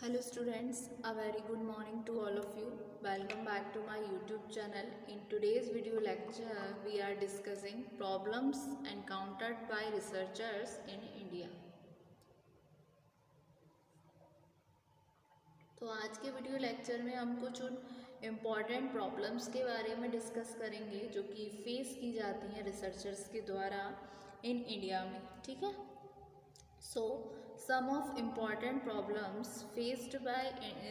Hello students, a very good morning to all of you. Welcome back to my YouTube channel. In today's video lecture, we are discussing problems encountered by researchers in India. तो आज के video lecture में हम कुछ उन important problems के बारे में डिस्कस करेंगे जो कि फेस की जाती हैं रिसर्चर्स के द्वारा इन इंडिया में. ठीक है. So, some of important problems faced by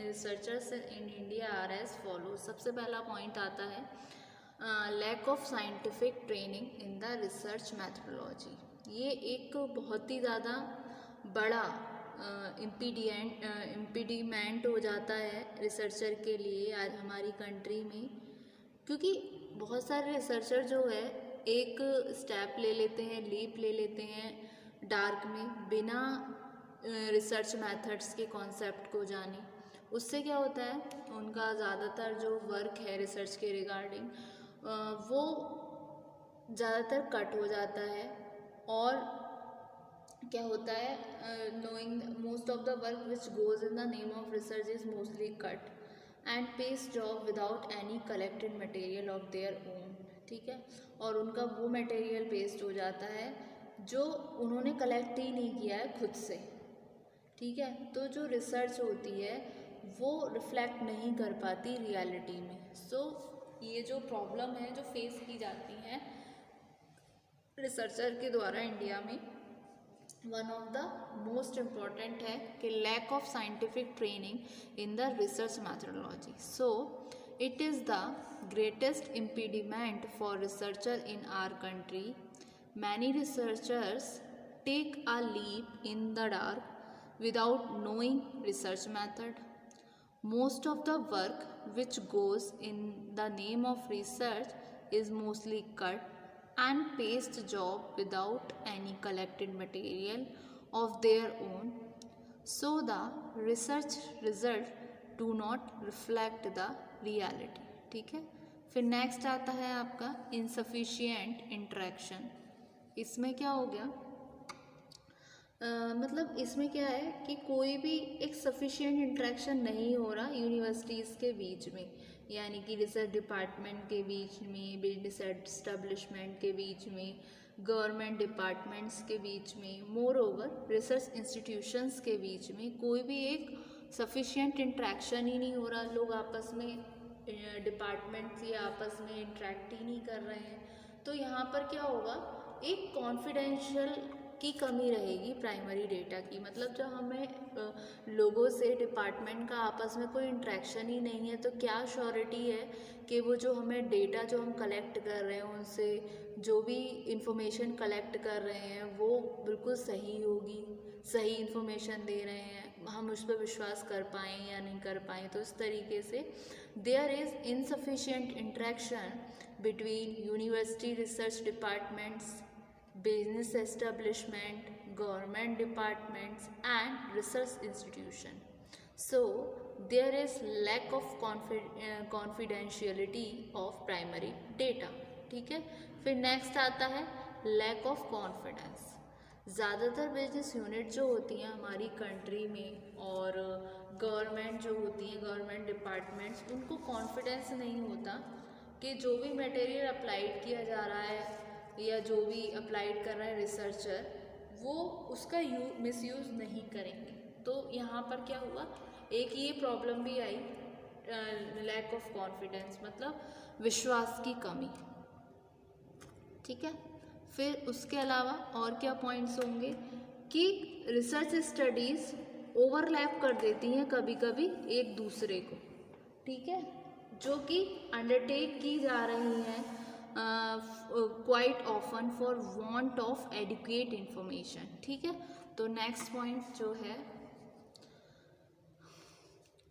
researchers in India are as follows. सबसे पहला पॉइंट आता है lack of scientific training in the research methodology. ये एक बहुत ही ज़्यादा बड़ा इम्पीडिमेंट हो जाता है रिसर्चर के लिए आज हमारी कंट्री में, क्योंकि बहुत सारे रिसर्चर जो है एक स्टेप ले लेते हैं, लीप ले लेते हैं डार्क में बिना रिसर्च मेथड्स के कॉन्सेप्ट को जाने. उससे क्या होता है, उनका ज़्यादातर जो वर्क है रिसर्च के रिगार्डिंग वो ज़्यादातर कट हो जाता है. और क्या होता है, knowing most of the work which goes in the name of research is mostly cut and paste job without any collected material of their own. ठीक है. और उनका वो मटेरियल पेस्ट हो जाता है जो उन्होंने कलेक्ट ही नहीं किया है खुद से. ठीक है. तो जो रिसर्च होती है वो रिफ्लेक्ट नहीं कर पाती रियलिटी में. सो ये जो प्रॉब्लम है जो फेस की जाती हैं रिसर्चर के द्वारा इंडिया में, one of the most important है कि lack of scientific training in the research methodology. So it is the greatest impediment for researcher in our country. Many researchers take a leap in the dark without knowing research method. Most of the work which goes in the name of research is mostly cut and paste job without any collected material of their own. So the research result do not reflect the reality. ठीक है. फिर next आता है आपका insufficient interaction. इसमें क्या हो गया, मतलब इसमें क्या है कि कोई भी एक सफिशिएंट इंटरेक्शन नहीं हो रहा यूनिवर्सिटीज़ के बीच में, यानी कि रिसर्च डिपार्टमेंट के बीच में, बिजनेस एस्टेब्लिशमेंट के बीच में, गवर्नमेंट डिपार्टमेंट्स के बीच में, मोर ओवर रिसर्च इंस्टीट्यूशंस के बीच में कोई भी एक सफिशिएंट इंटरेक्शन ही नहीं हो रहा. लोग आपस में डिपार्टमेंट्स या आपस में इंटरेक्ट ही नहीं कर रहे हैं. तो यहाँ पर क्या होगा, एक कॉन्फिडेंशियल की कमी रहेगी प्राइमरी डेटा की. मतलब जब हमें लोगों से डिपार्टमेंट का आपस में कोई इंटरेक्शन ही नहीं है तो क्या श्योरिटी है कि वो जो हमें डेटा जो हम कलेक्ट कर रहे हैं, उनसे जो भी इंफॉर्मेशन कलेक्ट कर रहे हैं वो बिल्कुल सही होगी, सही इंफॉर्मेशन दे रहे हैं, हम उस पर विश्वास कर पाएँ या नहीं कर पाएँ. तो इस तरीके से there is insufficient interaction between university research departments, business establishment, government departments and research institution. So there is lack of confidentiality of primary data. ठीक है. फिर नेक्स्ट आता है lack of confidence. ज़्यादातर बिजनेस यूनिट जो होती हैं हमारी कंट्री में और गवर्नमेंट जो होती हैं, गवर्नमेंट डिपार्टमेंट्स, उनको कॉन्फिडेंस नहीं होता कि जो भी मटेरियल अप्लाइड किया जा रहा है या जो भी अप्लाइड कर रहा है रिसर्चर, वो उसका मिसयूज़ नहीं करेंगे. तो यहाँ पर क्या हुआ, एक ये प्रॉब्लम भी आई, लैक ऑफ कॉन्फिडेंस, मतलब विश्वास की कमी. ठीक है. फिर उसके अलावा और क्या पॉइंट्स होंगे कि रिसर्च स्टडीज़ ओवरलैप कर देती हैं कभी कभी एक दूसरे को. ठीक है. जो कि अंडरटेक की जा रही हैं quite often for want of adequate information. ठीक है. तो नेक्स्ट पॉइंट जो है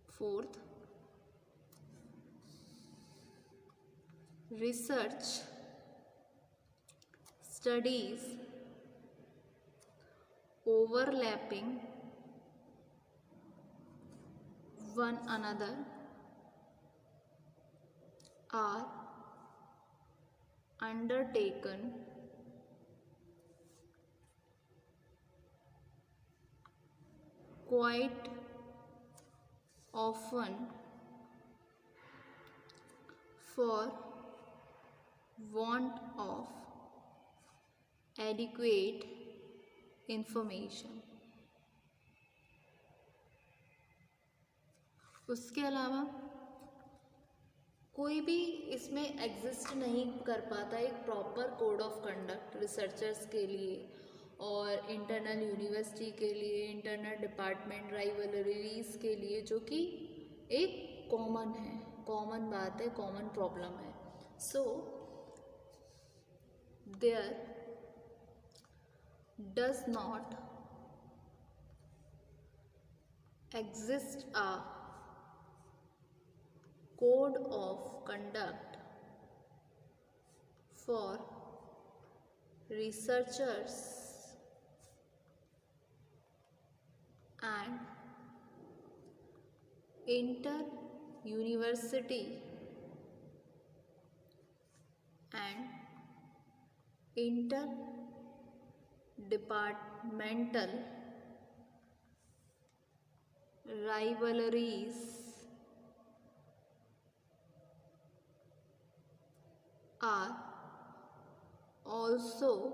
fourth, research studies overlapping one another are undertaken quite often for want of adequate information. उसके अलावा कोई भी इसमें एग्जिस्ट नहीं कर पाता एक proper code of conduct researchers के लिए और इंटरनल यूनिवर्सिटी के लिए, इंटरनल डिपार्टमेंट राइवलरीज के लिए, जो कि एक कॉमन है, कॉमन बात है, कॉमन प्रॉब्लम है. So there does not exist a code of conduct for researchers and inter-university and inter-departmental rivalries are also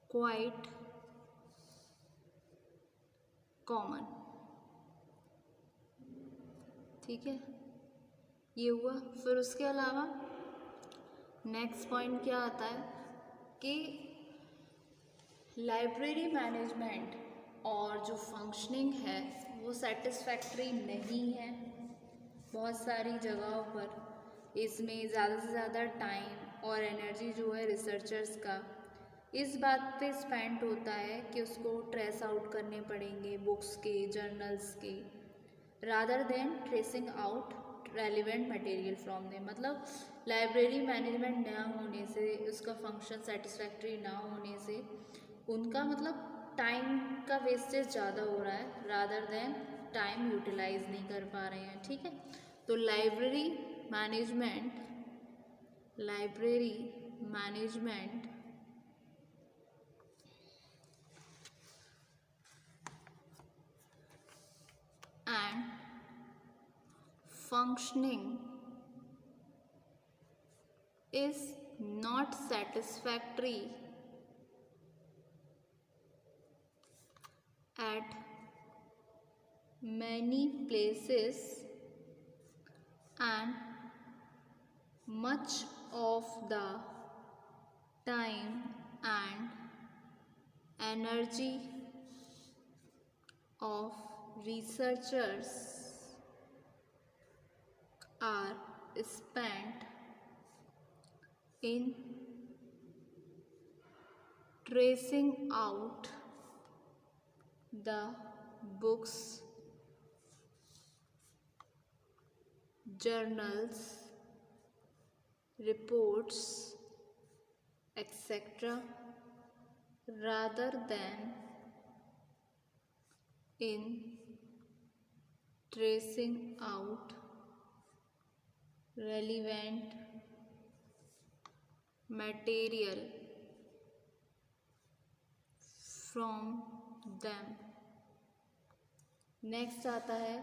quite common. ठीक है, ये हुआ. फिर उसके अलावा नेक्स्ट पॉइंट क्या आता है कि लाइब्रेरी मैनेजमेंट और जो फंक्शनिंग है वो सेटिस्फैक्ट्री नहीं है. बहुत सारी जगहों पर इसमें ज़्यादा से ज़्यादा टाइम और एनर्जी जो है रिसर्चर्स का इस बात पे स्पेंड होता है कि उसको ट्रेस आउट करने पड़ेंगे बुक्स के, जर्नल्स के, rather than tracing out relevant material from them. मतलब लाइब्रेरी मैनेजमेंट ना होने से, उसका फंक्शन सेटिस्फैक्ट्री ना होने से उनका मतलब टाइम का वेस्टेज ज़्यादा हो रहा है रादर देन टाइम यूटिलाइज नहीं कर पा रहे हैं. ठीक है, तो library management and functioning is not satisfactory at many places and much of the time and energy of researchers are spent in tracing out the books, journals, reports, etc. rather than in tracing out relevant material from them. Next आता है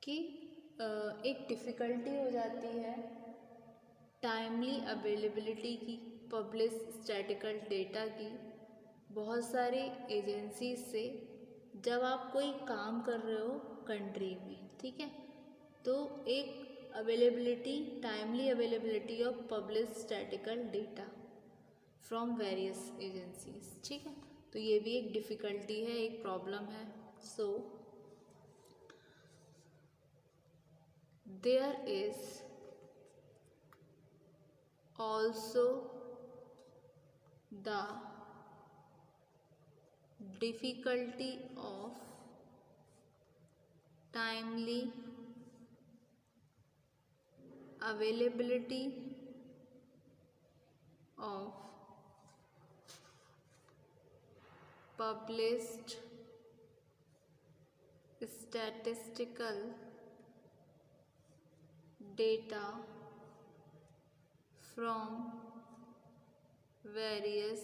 कि एक difficulty हो जाती है timely availability की publish statistical data की बहुत सारी एजेंसीज से जब आप कोई काम कर रहे हो कंट्री में. ठीक है, तो एक availability, timely availability of publish statistical data from various agencies. ठीक है, तो ये भी एक डिफ़िकल्टी है, एक प्रॉब्लम है. So there is also the difficulty of timely availability of published statistical data from various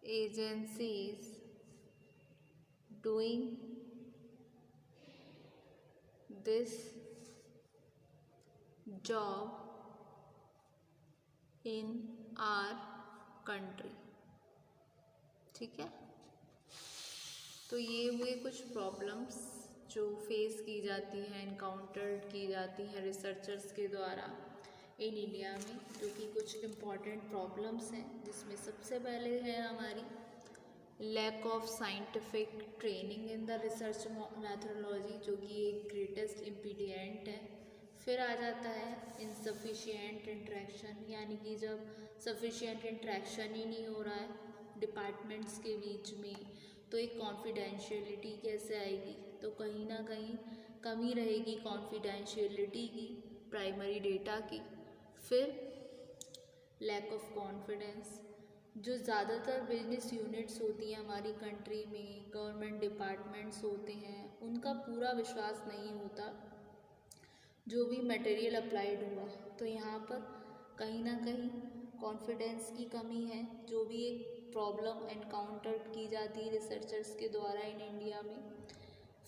agencies doing this job in our country। ठीक है, तो ये हुए कुछ प्रॉब्लम्स जो फेस की जाती हैं, इनकाउंटर्ड की जाती हैं रिसर्चर्स के द्वारा इन इंडिया में, जो कि कुछ इम्पॉर्टेंट प्रॉब्लम्स हैं, जिसमें सबसे पहले है हमारी lack of scientific training in the research methodology, जो कि एक ग्रेटेस्ट इम्पीडियंट है। फिर आ जाता है इनसफिशिएंट इंटरेक्शन, यानी कि जब सफिशिएंट इंटरेक्शन ही नहीं हो रहा है डिपार्टमेंट्स के बीच में, तो एक कॉन्फिडेंशियलिटी कैसे आएगी, तो कहीं ना कहीं कमी रहेगी कॉन्फिडेंशियलिटी की, प्राइमरी डेटा की। फिर लैक ऑफ कॉन्फिडेंस, जो ज़्यादातर बिजनेस यूनिट्स होती हैं हमारी कंट्री में, गवर्नमेंट डिपार्टमेंट्स होते हैं, उनका पूरा विश्वास नहीं होता जो भी मटेरियल अप्लाइड हुआ, तो यहाँ पर कहीं ना कहीं कॉन्फिडेंस की कमी है, जो भी एक प्रॉब्लम एनकाउंटर की जाती है रिसर्चर्स के द्वारा इन इंडिया में।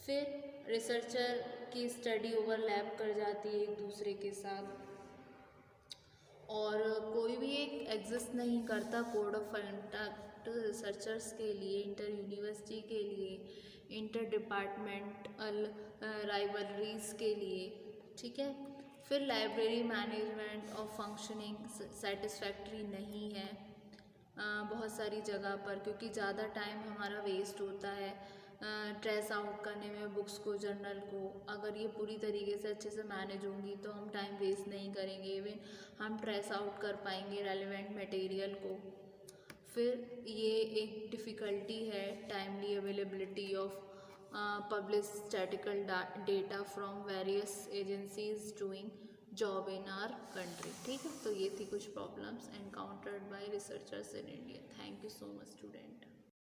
फिर रिसर्चर की स्टडी ओवरलैप कर जाती है एक दूसरे के साथ, और कोई भी एक एग्जिस्ट नहीं करता कोड ऑफ कंडक्ट रिसर्चर्स के लिए, इंटर यूनिवर्सिटी के लिए, इंटर डिपार्टमेंटल राइवलरीज के लिए। ठीक है, फिर लाइब्रेरी मैनेजमेंट और फंक्शनिंग सेटिस्फैक्ट्री नहीं है बहुत सारी जगह पर, क्योंकि ज़्यादा टाइम हमारा वेस्ट होता है ट्रेस आउट करने में बुक्स को, जर्नल को। अगर ये पूरी तरीके से अच्छे से मैनेज होंगी तो हम टाइम वेस्ट नहीं करेंगे, इवन हम ट्रेस आउट कर पाएंगे रेलेवेंट मटेरियल को। फिर ये एक डिफ़िकल्टी है timely availability of publish statistical data from various agencies doing job in our country। ठीक है, तो ये थी कुछ problems encountered by researchers in India. Thank you so much student.